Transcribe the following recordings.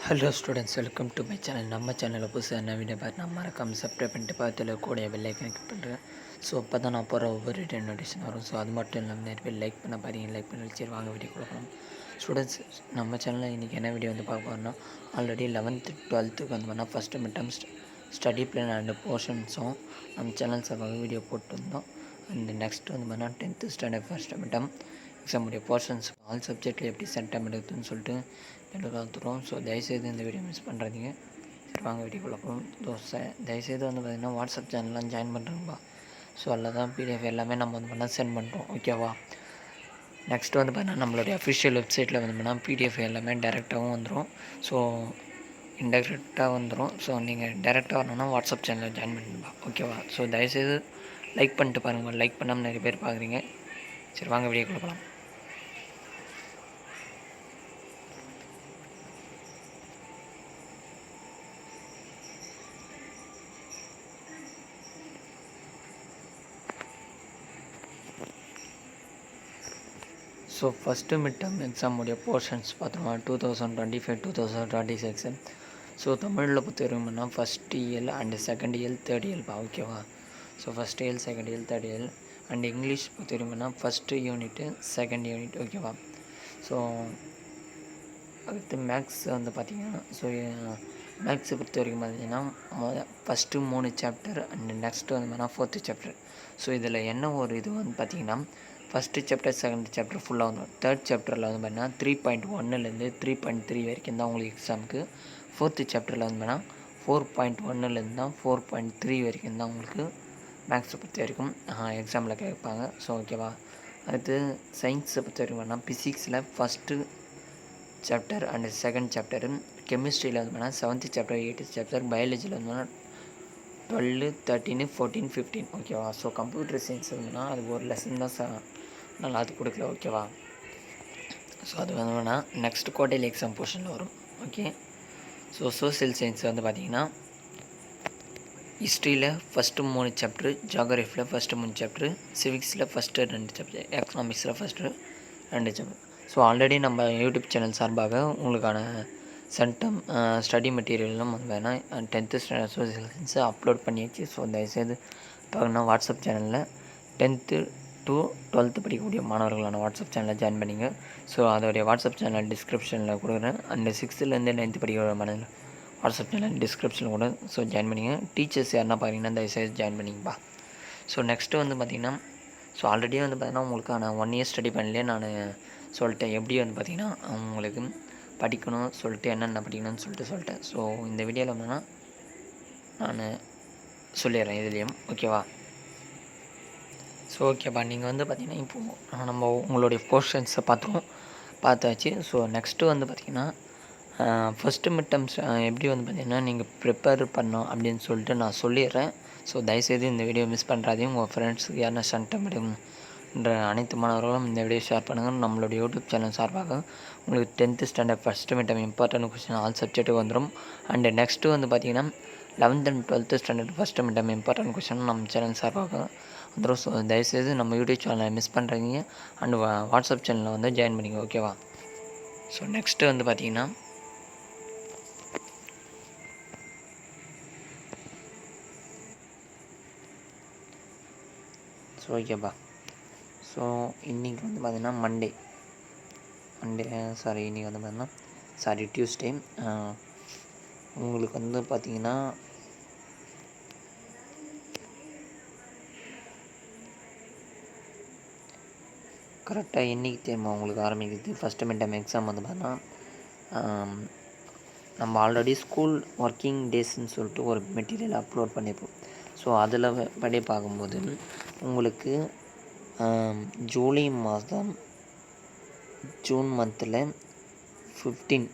Hello students, welcome to my channel. நம்ம சேனலில் புதுசாக என்ன வீடியோ பார்த்து நான் மறக்காமல் சப்ஸ்கிரைப் பண்ணிட்டு பார்த்துல கூட பெல்லைக்கன் கிளிக் பண்ணுறேன். ஸோ அப்போ தான் நான் போகிற ஒவ்வொரு நோட்டிஃபிகேஷன் வரும். ஸோ அது மட்டும் இல்லாமல் நிறைய பேர் லைக் பண்ண பாருங்க. லைக் பண்ணி சரி வாங்க வீடியோ கொடுக்கலாம். ஸ்டூடெண்ட்ஸ், நம்ம சேனலில் இன்றைக்கி என்ன வீடியோ வந்து பார்க்க போகிறோம்னா, ஆல்ரெடி 11th 12th வந்து பண்ணால் first midterm study plan and போர்ஷன்ஸும் நம்ம சேனல் சார்பாக வீடியோ போட்டுருந்தோம். அண்ட் நெக்ஸ்ட் வந்து பண்ணால் 10th ஸ்டாண்டர்ட் ஃபஸ்ட்டு மிட்டம் எக்ஸாமுடைய போர்ஷன்ஸ் ஆல் சப்ஜெக்டில் எப்படி சென்டம் எடுக்குதுன்னு சொல்லிட்டு எடுத்துகிறோம். ஸோ தயவுசெய்து இந்த வீடியோ மிஸ் பண்ணுறீங்க. சரி வாங்க வீடியோக்குள்ள போகும். தயவுசெய்து வந்து பார்த்திங்கன்னா வாட்ஸ்அப் சேனல்லாம் ஜாயின் பண்ணுறோம்பா. ஸோ அதில் தான் பிடிஎஃப் எல்லாமே நம்ம வந்து பண்ணால் சென்ட் பண்ணுறோம். ஓகேவா? நெக்ஸ்ட் வந்து பார்த்தீங்கன்னா நம்மளுடைய அஃபிஷியல் வெப்சைட்டில் வந்து பண்ணால் பிடிஎஃப் எல்லாமே டேரெக்டாகவும் வந்துடும். ஸோ இன்டெரக்டாக வந்துடும். ஸோ நீங்கள் டேரெக்டாக வரணுன்னா வாட்ஸ்அப் சேனலில் ஜாயின் பண்ணிடுப்பா. ஓகேவா? ஸோ தயவுசெய்து லைக் பண்ணிட்டு பாருங்கள். லைக் பண்ணாமல் நிறைய பேர் பார்க்குறீங்க. சரி வாங்க வீடியோக்குள்ள போகலாம். ஸோ ஃபஸ்ட்டு மிட் டேர்ம் எக்ஸாமுடைய போர்ஷன்ஸ் பார்த்தோம்னா 2025-2026. ஸோ தமிழில் பொறுத்த வரைக்கும்னா first year and second year third இயர்ப்பா. ஓகேவா? So first year second year third year. And English பொறுத்த வரைக்கும்னா ஃபஸ்ட்டு யூனிட்டு செகண்ட் யூனிட். ஓகேவா? ஸோ அடுத்து மேக்ஸ் வந்து பார்த்திங்கன்னா, ஸோ மேக்ஸை பொறுத்த வரைக்கும் பார்த்திங்கன்னா ஃபஸ்ட்டு 3 சாப்டர் அண்டு நெக்ஸ்ட்டு வந்து பார்த்தீங்கன்னா 4th சாப்டர். ஸோ இதில் என்ன ஒரு இது வந்து பார்த்திங்கன்னா, ஃபஸ்ட்டு சாப்டர் செகண்ட் சாப்டர் ஃபுல்லாக வந்துடும். தேர்ட் சாப்டரில் வந்து பார்த்தீங்கன்னா 3.1லேருந்து 3.3 வரைக்கும் தான் உங்களுக்கு எக்ஸாமுக்கு. 4th சாப்டரில் வந்து பார்த்தீங்கன்னா 4.1லேருந்து தான் 4.3 வரைக்கும் தான் உங்களுக்கு மேக்ஸை பொறுத்த வரைக்கும் எக்ஸாமில் கேட்பாங்க. ஸோ ஓகேவா? அடுத்து சயின்ஸை பொறுத்த வரைக்கும் பார்த்தீங்கன்னா ஃபிசிக்ஸில் first chapter and second chapter. கெமிஸ்ட்ரியில் வந்து பார்த்தீங்கன்னா 7th சாப்டர் 8th சாப்டர். பயாலஜியில் வந்து 12 13 14 15. ஓகேவா? ஸோ கம்ப்யூட்டர் சயின்ஸ் வந்துன்னா அது ஒரு லெசன் தான் நல்லா அது கொடுக்கல. ஓகேவா? ஸோ அது வந்து வேணால் நெக்ஸ்ட் குவார்டர்லி எக்ஸாம் போர்ஷனில் வரும். ஓகே. ஸோ சோசியல் சயின்ஸ் வந்து பார்த்திங்கன்னா ஹிஸ்ட்ரியில் ஃபஸ்ட்டு 3 சாப்டரு, ஜியாகிரஃபியில் ஃபஸ்ட்டு 3 சாப்டரு, சிவிக்ஸில் ஃபஸ்ட்டு 2 சாப்டர், எக்கனாமிக்ஸில் ஃபஸ்ட்டு 2 சாப்டர். ஸோ ஆல்ரெடி நம்ம யூடியூப் சேனல் சார்பாக உங்களுக்கான சென்டம் ஸ்டடி மெட்டீரியலும் வந்து வேணால் 10th ஸ்டாண்டர்ட் சோசியல் சயின்ஸை அப்லோட் பண்ணியாச்சு. ஸோ தயவுசெய்து பார்க்கணும். வாட்ஸ்அப் சேனலில் 10th to 12th படிக்கக்கூடிய மாணவர்களான வாட்ஸ்அப் சேனலில் ஜாயின் பண்ணிங்க. ஸோ அதோடைய வாட்ஸ்அப் சேனல் டிஸ்கிரிப்ஷனில் கொடுக்குறேன். அண்ட் 6th-லேருந்து 9th படிக்கிற மாணவர்கள் வாட்ஸ்அப் சேனல் டிஸ்கிரிப்ஷனில் கூட ஸோ ஜாயின் பண்ணிங்க. டீச்சர்ஸ் யாருன்னா பார்த்தீங்கன்னா தயவுசெய்து ஜாயின் பண்ணிங்கப்பா. ஸோ நெக்ஸ்ட்டு வந்து பார்த்திங்கன்னா, ஸோ ஆல்ரெடி வந்து பார்த்திங்கன்னா உங்களுக்கான 1 year ஸ்டடி பண்ணலே நான் சொல்லிட்டேன். எப்படி வந்து பார்த்திங்கன்னா உங்களுக்கு படிக்கணும் சொல்லிட்டு என்னென்ன படிக்கணும்னு சொல்லிட்டேன். ஸோ இந்த வீடியோவில் என்னன்னா நான் சொல்லிடுறேன் இதுலேயும். ஓகேவா? ஸோ ஓகேப்பா. நீங்கள் வந்து பார்த்திங்கன்னா இப்போது நம்ம உங்களுடைய போர்ஷன்ஸை பார்த்தாச்சு. ஸோ நெக்ஸ்ட்டு வந்து பார்த்திங்கன்னா ஃபஸ்ட்டு மிட் டேர்ம்ஸ் எப்படி வந்து பார்த்திங்கன்னா நீங்கள் ப்ரிப்பேர் பண்ணோம் அப்படின்னு சொல்லிட்டு நான் சொல்லிடுறேன். ஸோ தயவுசெய்து இந்த வீடியோ மிஸ் பண்ணுறாதையும் உங்கள் ஃப்ரெண்ட்ஸுக்கு யாருன்னா சென்டம் எடுன்ற அனைத்து மாணவர்களும் இந்த வீடியோ ஷேர் பண்ணுங்கள். நம்மளுடைய யூடியூப் சேனல் சார்பாக உங்களுக்கு 10th standard first mid term important question all சப்ஜெக்ட்டுக்கு வந்துடும். அண்டு நெக்ஸ்ட்டு வந்து பார்த்திங்கன்னா 11th and 12th standard first mid term important question நம்ம சேனல் சார்பாக வந்துடும். ஸோ தயவுசெய்து நம்ம யூடியூப் சேனலை மிஸ் பண்ணுறீங்க அண்டு வாட்ஸ்அப் சேனலில் வந்து ஜாயின் பண்ணிங்க. ஓகேவா? ஸோ நெக்ஸ்ட்டு வந்து பார்த்திங்கன்னா ஸோ ஓகேப்பா. ஸோ இன்றைக்கி வந்து பார்த்திங்கன்னா மண்டே இன்றைக்கி வந்து பார்த்திங்கன்னா டியூஸ்டே. உங்களுக்கு வந்து பார்த்திங்கன்னா கரெக்டாக என்றைக்கு தெரியுமா உங்களுக்கு ஆரம்பிக்குது ஃபஸ்ட்டு மிட் டேர்ம் எக்ஸாம் வந்து பார்த்தீங்கன்னா, நம்ம ஆல்ரெடி ஸ்கூல் ஒர்க்கிங் டேஸ்ன்னு சொல்லிட்டு ஒரு மெட்டீரியல் அப்லோட் பண்ணியிருப்போம். ஸோ அதில் படி பார்க்கும்போது உங்களுக்கு ஜூலை மாதம் ஜூன் மந்தில் 15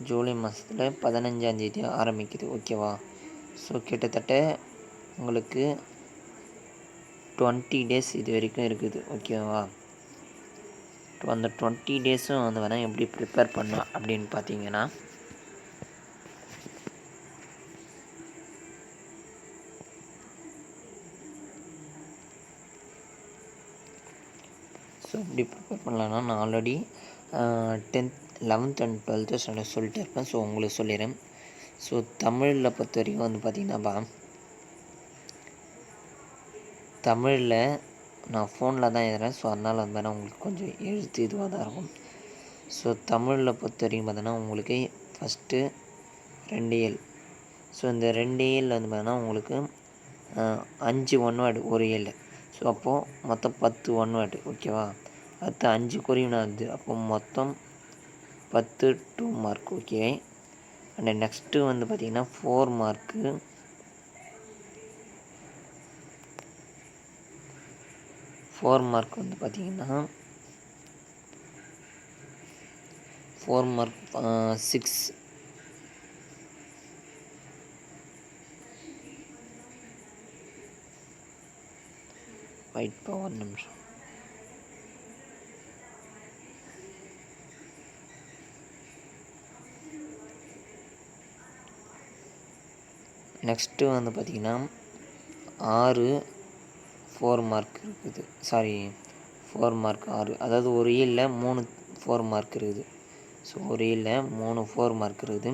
ஜூலை மாதத்தில் 15ஆம் தேதி ஆரம்பிக்குது. ஓகேவா? ஸோ கிட்டத்தட்ட உங்களுக்கு 20 days இது வரைக்கும் இருக்குது. ஓகேவா? அந்த 20 days-ம் வந்து வேணால் எப்படி ப்ரிப்பேர் பண்ணலாம் அப்படின்னு பார்த்தீங்கன்னா, ஸோ எப்படி ப்ரிப்பேர் பண்ணலான்னா, நான் already 10th 11th and 12th standard சொல்லிட்டே இருப்பேன். ஸோ உங்களுக்கு சொல்லிடுறேன். ஸோ தமிழில் பொறுத்த வரைக்கும் வந்து பார்த்திங்கன்னாப்பா, தமிழில் நான் ஃபோனில் தான் எழுதுறேன். ஸோ அதனால் வந்து பார்த்தீங்கன்னா உங்களுக்கு கொஞ்சம் எழுத்து இதுவாக தான் இருக்கும். ஸோ தமிழில் பொறுத்த வரைக்கும் பார்த்தீங்கன்னா உங்களுக்கு ஃபஸ்ட்டு 2 இயல். ஸோ இந்த 2 இயலில் வந்து பார்த்தீங்கன்னா உங்களுக்கு 5 ஒன் வேர்டு ஒரு இயலில். ஸோ அப்போது மொத்தம் 10 ஒன் வேர்டு ஓகேவா. அடுத்து 5 குறிவினாது. அப்போ மொத்தம் 10 2 மார்க் ஓகே. அண்ட் நெக்ஸ்ட்டு வந்து பார்த்திங்கன்னா 4 மார்க்கு. 4 மார்க் வந்து பார்த்திங்கன்னா 4 மார்க் 6. வெயிட் ஒரு நிமிஷம். நெக்ஸ்ட்டு வந்து பார்த்திங்கன்னா 6 4 மார்க் இருக்குது. Sorry 4 mark 6. அதாவது ஒரு இயலில் 3 4 மார்க் இருக்குது. ஸோ ஒரு இயலில் 3 4 மார்க் இருக்குது.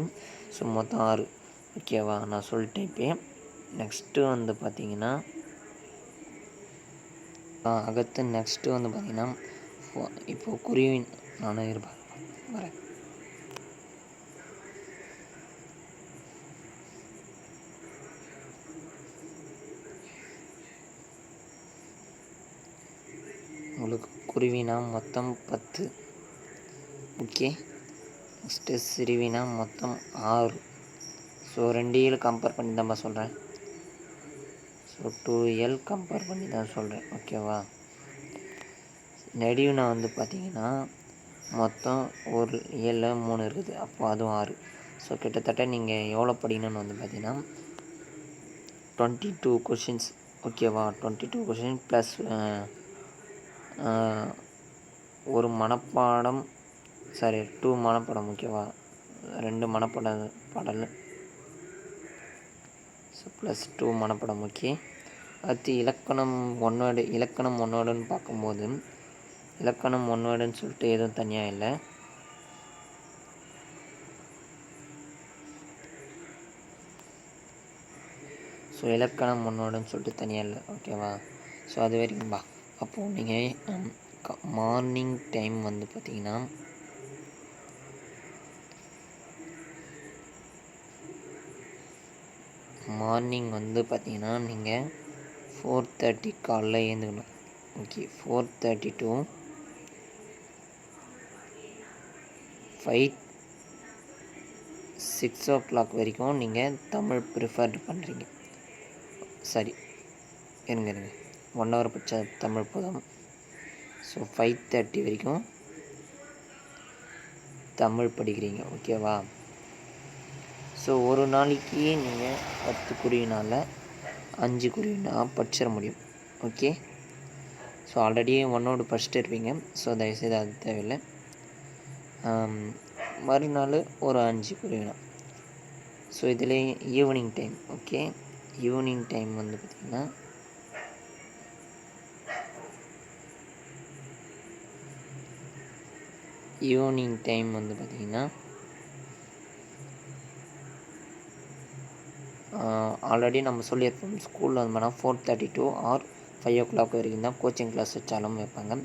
ஸோ மொத்தம் 6 ஓகேவா. நான் சொல்லிட்டேன் இப்போ. நெக்ஸ்ட்டு வந்து பார்த்திங்கன்னா அடுத்து நெக்ஸ்ட்டு வந்து பார்த்திங்கன்னா இப்போது குருவின் நானும் இருப்பேன் வரேன். உங்களுக்கு குருவினா மொத்தம் 10 ஓகே. நெக்ஸ்ட்டு சிறுவினா மொத்தம் 6. ஸோ 2 இயல் கம்பேர் பண்ணி தான்ப்பா சொல்கிறேன். ஸோ 2 இயல் கம்பேர் பண்ணி தான் சொல்கிறேன் ஓகேவா. நெடிவுனா வந்து பார்த்திங்கன்னா மொத்தம் ஒரு இயலில் 3 இருக்குது. அப்போ அதுவும் 6. ஸோ கிட்டத்தட்ட நீங்கள் எவ்வளோ படிக்கணும்னு வந்து பார்த்திங்கன்னா 22 கொஷின்ஸ் ஓகேவா. 22 கொஷின் ப்ளஸ் ஒரு மனப்பாடம், சாரி 2 மனப்பாடம் ஓகேவா. 2 மனப்பாடல் ஸோ ப்ளஸ் 2 மனப்பாடம் ஓகே. அடுத்து இலக்கணம் ஒன் வேர்டுன்னு பார்க்கும்போது இலக்கணம் 1 வேர்டுன்னு சொல்லிட்டு எதுவும் தனியாக இல்லை. ஸோ இலக்கணம் 1 வேர்டுன்னு சொல்லிட்டு தனியாக இல்லை ஓகேவா. ஸோ அது வரைக்கும் பா. அப்போது நீங்கள் மார்னிங் டைம் வந்து பார்த்திங்கன்னா மார்னிங் வந்து பார்த்திங்கன்னா நீங்கள் 4:30 காலைல எழுந்துக்கணும் ஓகே. 4:30 to 6 o'clock வரைக்கும் நீங்கள் தமிழ் ப்ரிஃபர்டு பண்ணுறீங்க. சரி இருங்க 1 hour படித்தா தமிழ் போதும். ஸோ 5:30 வரைக்கும் தமிழ் படிக்கிறீங்க ஓகேவா. ஸோ ஒரு நாளைக்கு நீங்கள் 10 குருவினால் 5 குருவினா படிச்சிட முடியும் ஓகே. ஸோ ஆல்ரெடி 1 word படிச்சுட்டு இருப்பீங்க. ஸோ தயவுசெய்து அது தேவையில்லை. மறுநாள் ஒரு 5 குருவினா. ஸோ இதில் evening time okay. Evening time வந்து பார்த்திங்கன்னா ஆல்ரெடி நம்ம சொல்லியிருப்போம். ஸ்கூலில் வந்து பார்த்தா 4:30 to or 5 o'clock வரைக்கும் தான் கோச்சிங் கிளாஸ் வச்சாலும் வைப்பாங்க.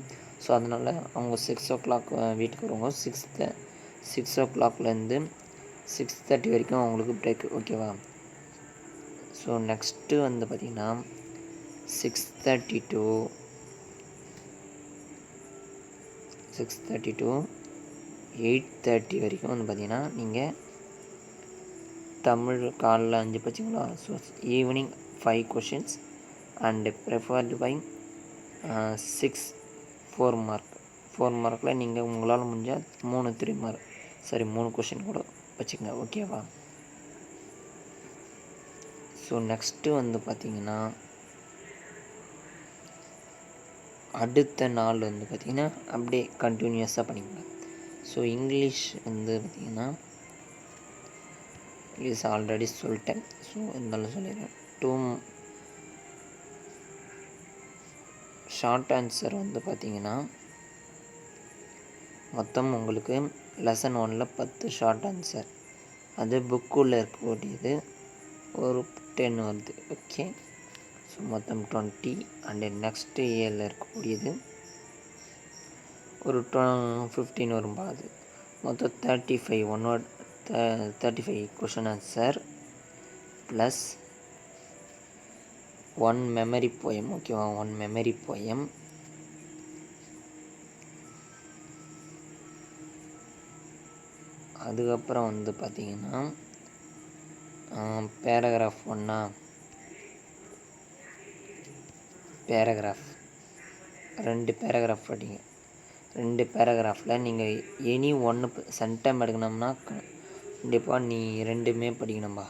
ஸோ அதனால் அவங்க 6 o'clock வீட்டுக்கு வருவாங்க. 6 o'clockலேருந்து 6:30 வரைக்கும் அவங்களுக்கு பிரேக் ஓகேவா. ஸோ நெக்ஸ்ட்டு வந்து பார்த்திங்கன்னா 6:30 to 8:30 வரைக்கும் வந்து பார்த்திங்கன்னா நீங்கள் தமிழ் காலைல 5 படிச்சிங்களா. So evening 5 questions and preferred by 6 4 mark. 4 மார்க்கில் நீங்கள் உங்களால் முடிஞ்சால் 3 மார்க், சரி 3 கொஷின் கூட வச்சுக்கோங்க ஓகேவா. ஸோ நெக்ஸ்ட்டு வந்து பார்த்திங்கன்னா அடுத்த நாள் வந்து பார்த்திங்கன்னா அப்படியே கண்டினியூஸாக பண்ணிக்கலாம். ஸோ இங்கிலீஷ் வந்து பார்த்திங்கன்னா இங்கிலீஷ் ஆல்ரெடி சொல்லிட்டேன். ஸோ இருந்தாலும் சொல்லிடுறேன். 2 ஷார்ட் ஆன்சர் வந்து பார்த்திங்கன்னா மொத்தம் உங்களுக்கு லெசன் 1ல் 10 ஷார்ட் ஆன்சர், அது புக்குள்ளே இருக்கக்கூடியது ஒரு 10 வருது. ஓகே, ஸோ மொத்தம் 20. அண்டு நெக்ஸ்ட் இயரில் இருக்கக்கூடியது ஒரு 15 வரும். அது மொத்தம் 35 35 question answer plus 1 memory poem. ஓகேவா, 1 மெமரி போயம். அதுக்கப்புறம் வந்து பார்த்திங்கன்னா பேராகிராஃப் 1 பேராகிராஃப் 2 பேராகிராஃப் படிங்க. 2 பேராகிராஃபில் நீங்கள் எனி ஒன்று சென்டம் எடுக்கணும்னா கண்டிப்பாக நீ 2மே படிக்கணும்பா.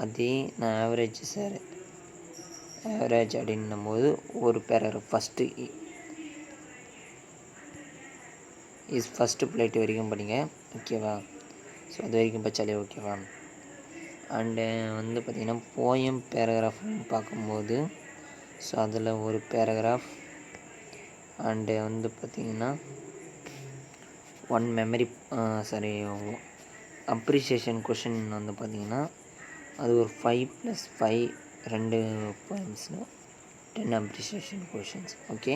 அதே நான் ஆவரேஜ் சார், ஆவரேஜ் அப்படின்னும் போது ஒரு பேராகிராஃப் ஃபஸ்ட்டு பிளேட் வரைக்கும் படிங்க. ஓகேவா, ஸோ அது வரைக்கும் படித்தாலே ஓகேவா. அண்டு வந்து பார்த்திங்கன்னா போயம் பேராகிராஃப்னு பார்க்கும்போது ஸோ அதில் ஒரு பேராகிராஃப் அண்டு வந்து பார்த்திங்கன்னா 1 மெமரி அப்ரிசியேஷன் கொஷின் வந்து பார்த்திங்கன்னா அது ஒரு 5 + 5 2 போயம்ஸில் 10 அப்ரிசியேஷன் கொஷின்ஸ். ஓகே,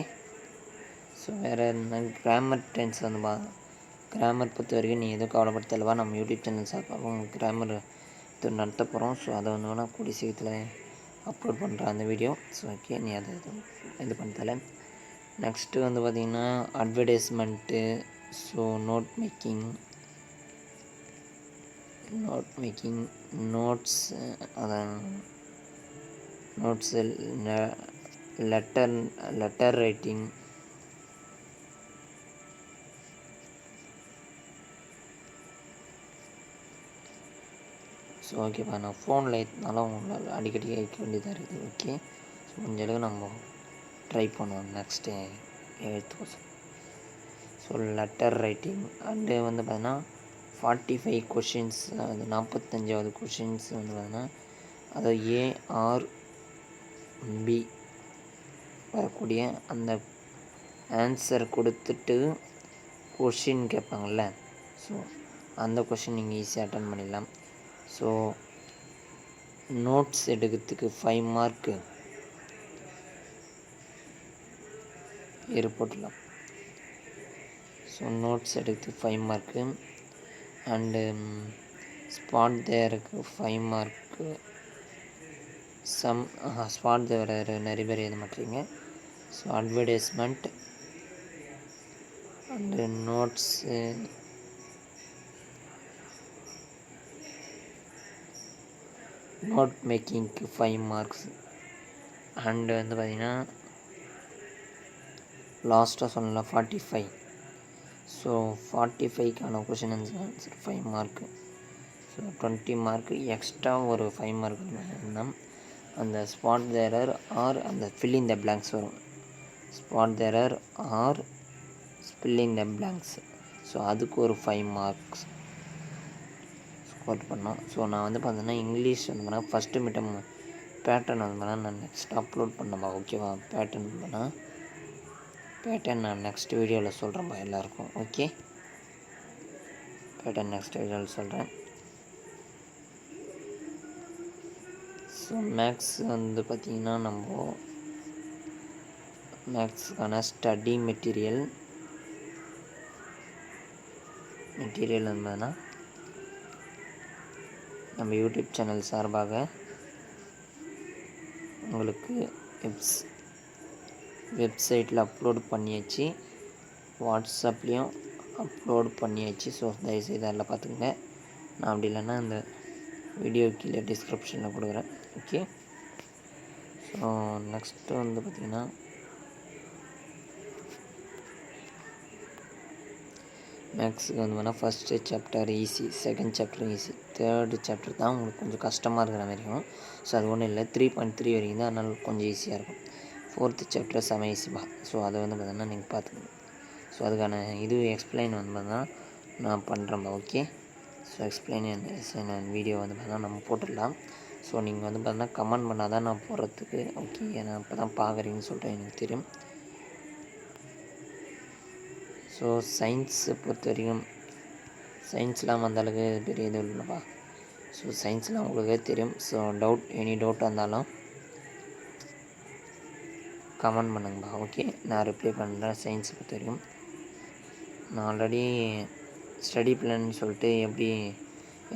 ஸோ வேறு என்ன கிராமர் டென்ஸ் வந்து கிராமர் பொறுத்த வரைக்கும் நீ எதுவும் கவலைப்பட தேவைவா. நம்ம யூடியூப் சேனல் சார்பாக உங்களுக்கு கிராமர் நடத்த போகிறோம். ஸோ அதை வந்து வேணால் கூடிய சீக்கிரத்தில் அப்லோட் பண்ணுறேன் அந்த வீடியோ. ஸோ ஓகே, நீ அதை இது பண்ணல. நெக்ஸ்ட்டு வந்து பார்த்திங்கன்னா advertisement, so note making, notes letter writing, so ஓகேப்பா. நான் ஃபோனில் இருந்தாலும் உங்களால் அடிக்கடி கேட்க வேண்டியதாக இருக்குது. ஓகே, ஸோ முடிஞ்ச அளவு நம்ம ட்ரை பண்ணுவோம் next 8th. So letter writing and வந்து பார்த்தீங்கன்னா 45 கொஷின்ஸ், அது 45வது கொஷின்ஸ் வந்து பார்த்தீங்கன்னா அது ARB வரக்கூடிய அந்த ஆன்சர் கொடுத்துட்டு கொஷின் கேட்பாங்கள்ல, ஸோ அந்த கொஷின் நீங்கள் ஈஸியாக அட்டன் பண்ணிடலாம். ஸோ நோட்ஸ் எடுக்கிறதுக்கு 5 மார்க்கு போட்டுடலாம். ஸோ நோட்ஸ் எடுக்கிறதுக்கு 5 மார்க்கு அண்டு ஸ்பாட் தேருக்கு 5 மார்க்கு. ஸ்பாட் தேர் நிறைய பேர் எழுத மாட்டீங்க. So advertisement and notes note மேக்கிங்க்கு 5 மார்க்ஸ் அண்டு வந்து பார்த்திங்கன்னா லாஸ்ட்டாக சொல்லலாம் 45. ஸோ 45க்கான question answer 5 mark. So 20 mark extra ஒரு 5 மார்க் இருந்தால் அந்த ஸ்பாட் தேரர் ஆர் அந்த ஃபில்லிங் த பிளாங்க்ஸ் வரும். Spot the error or filling the blanks. So அதுக்கு ஒரு 5 மார்க்ஸ் ஸ்கோர் பண்ணோம். ஸோ நான் வந்து பார்த்தீங்கன்னா இங்கிலீஷ் வந்து பண்ணால் ஃபஸ்ட்டு மிட்டம் பேட்டர்ன் வந்து பண்ணால் நான் நெக்ஸ்ட் அப்லோட் பண்ணப்பா. ஓகேவா, பேட்டர்ன் நான் நெக்ஸ்ட் வீடியோவில் சொல்கிறேன்ப்பா எல்லாருக்கும். ஓகே, பேட்டர்ன் நெக்ஸ்ட் வீடியோவில் சொல்கிறேன். ஸோ மேக்ஸ் வந்து பார்த்திங்கன்னா நம்ம மேக்ஸுக்கான ஸ்டடி மெட்டீரியல் இருந்ததுன்னா நம்ம யூடியூப் சேனல் சார்பாக உங்களுக்கு வெப்சைட்டில் அப்லோட் பண்ணியாச்சு, வாட்ஸ்அப்லேயும் அப்லோட் பண்ணியாச்சு. ஸோ தயவுசெய்து அதில் பார்த்துக்கங்க. நான் அப்படி இல்லைன்னா இந்த வீடியோ கீழே டிஸ்கிரிப்ஷனில் கொடுக்குறேன். ஓகே, ஸோ நெக்ஸ்ட்டு வந்து பார்த்திங்கன்னா மேக்ஸுக்கு வந்து வேணால் first chapter easy, second chapter easy, third chapter தான் உங்களுக்கு கொஞ்சம் கஷ்டமாக இருக்கிற மாதிரி இருக்கும். ஸோ அது ஒன்றும் இல்லை, 3.3 வரைக்கும் தான், அதனால் கொஞ்சம் ஈஸியாக இருக்கும். 4th சாப்டர் செம ஈஸிப்பா. ஸோ அதை வந்து பார்த்தீங்கன்னா நீங்கள் பார்த்துக்கணும். ஸோ அதுக்கான இது எக்ஸ்பிளைன் வந்து பார்த்தீங்கன்னா நான் பண்ணுறேன்ப்பா. ஓகே, ஸோ எக்ஸ்பிளைன் வீடியோ வந்து பார்த்தீங்கன்னா நம்ம போட்டுடலாம். ஸோ நீங்கள் வந்து பார்த்தீங்கன்னா கமெண்ட் பண்ணால் தான் நான் போடுறதுக்கு ஓகே, நான் இப்போ தான் பார்க்குறீங்கன்னு சொல்லிட்டு எனக்கு தெரியும். ஸோ சயின்ஸை பொறுத்த வரைக்கும் சயின்ஸ்லாம் அந்தளவுக்கு பெரிய இது இல்லைப்பா. ஸோ சயின்ஸ்லாம் உங்களுக்கே தெரியும். ஸோ எனி டவுட் வந்தாலும் கமெண்ட் பண்ணுங்கப்பா. ஓகே, நான் ரிப்ளை பண்ணுறேன். சயின்ஸை பொறுத்த வரைக்கும் நான் ஆல்ரெடி ஸ்டடி பிளான் சொல்லிட்டு எப்படி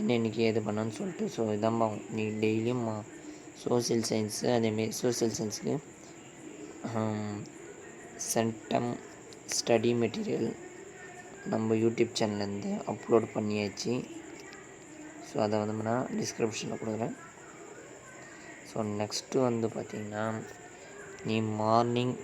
என்னென்னைக்கு எது பண்ணணும்னு சொல்லிட்டு, ஸோ இதான்பா நீ டெய்லியும் சோசியல் சயின்ஸு அதேமாரி சோசியல் சயின்ஸுக்கு சென்டம் ஸ்டடி மெட்டீரியல் நம்ம யூடியூப் சேனல்லேருந்து அப்லோட் பண்ணியாச்சு. ஸோ அதை வந்து நான் டிஸ்கிரிப்ஷனில் கொடுக்குறேன். ஸோ நெக்ஸ்ட்டு வந்து பார்த்திங்கன்னா, நீ மார்னிங்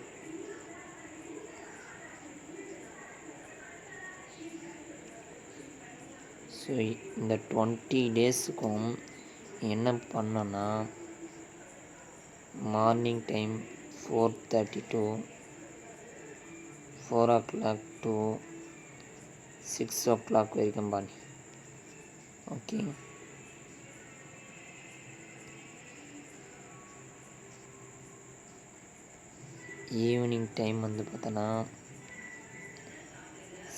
ஸோ இந்த 20 டேஸுக்கும் என்ன பண்ணோன்னா, morning time 4:30 to 4 o'clock to 6 o'clock வரைக்கும் பண்ணி. ஓகே, ஈவினிங் டைம் வந்து பார்த்தோன்னா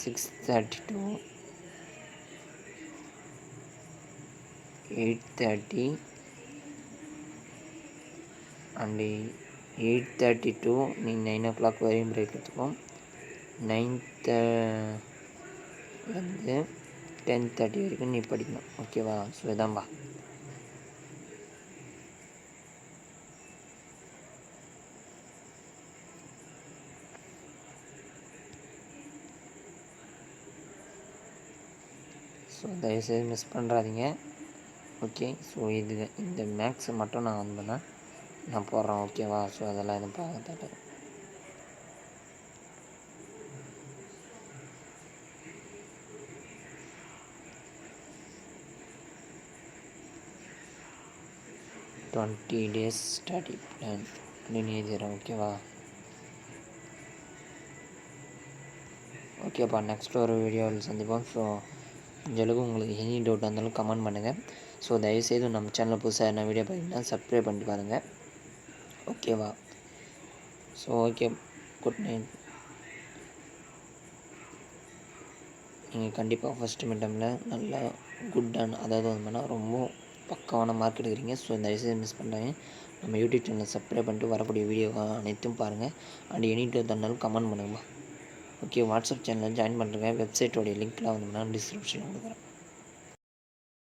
6:30 to 8:30 அண்டு 8:30 to நீ 9 o'clock வரையும் பிரேக் எடுத்துக்கோம். 9:00 10:30 வரைக்கும் நீ படிக்கணும். ஓகேவா? ஸோ இதான்பா. ஸோ தயவுசெய்து மிஸ் பண்ணுறாதீங்க. ஓகே, ஸோ இந்த மேக்ஸை மட்டும் நான் வந்து நான் போடுறேன். ஓகேவா? ஸோ அதெல்லாம் எதுவும் பார்க்க 20 days ஸ்டடி பிளான் அப்படின்னு எழுதிடுறேன். ஓகேவா? ஓகேப்பா, நெக்ஸ்ட் ஒரு வீடியோவில் சந்திப்போம். ஸோ இந்தளவுக்கு உங்களுக்கு எனி டவுட் இருந்தாலும் கமெண்ட் பண்ணுங்கள். ஸோ தயவுசெய்து நம்ம சேனலில் புதுசாக என்ன வீடியோ பார்த்தீங்கன்னா சப்ஸ்கிரைப் பண்ணிட்டு பாருங்கள். ஓகேவா? So okay, good night. நீங்கள் கண்டிப்பாக ஃபஸ்ட்டு மிட்டமில் நல்லா அதாவது வந்து ரொம்ப பக்காவான மார்க் எடுக்கிறீங்க. ஸோ தயவுசெய்து மிஸ் பண்ணுறாங்க. நம்ம யூடியூப் சேனலை சப்ஸ்கிரைப் பண்ணிட்டு வரக்கூடிய வீடியோ அனைத்தும் பாருங்கள். அண்ட் எனி டவுட் இருந்தாலும் கமெண்ட் பண்ணுங்கப்பா. ஓகே, வாட்ஸ்அப் சேனலில் ஜாயின் பண்ணுறேங்க. வெப்சைட்டோடைய லிங்க்லாம் வந்து நான் டிஸ்கிரிப்ஷனில் கொடுக்குறேன்.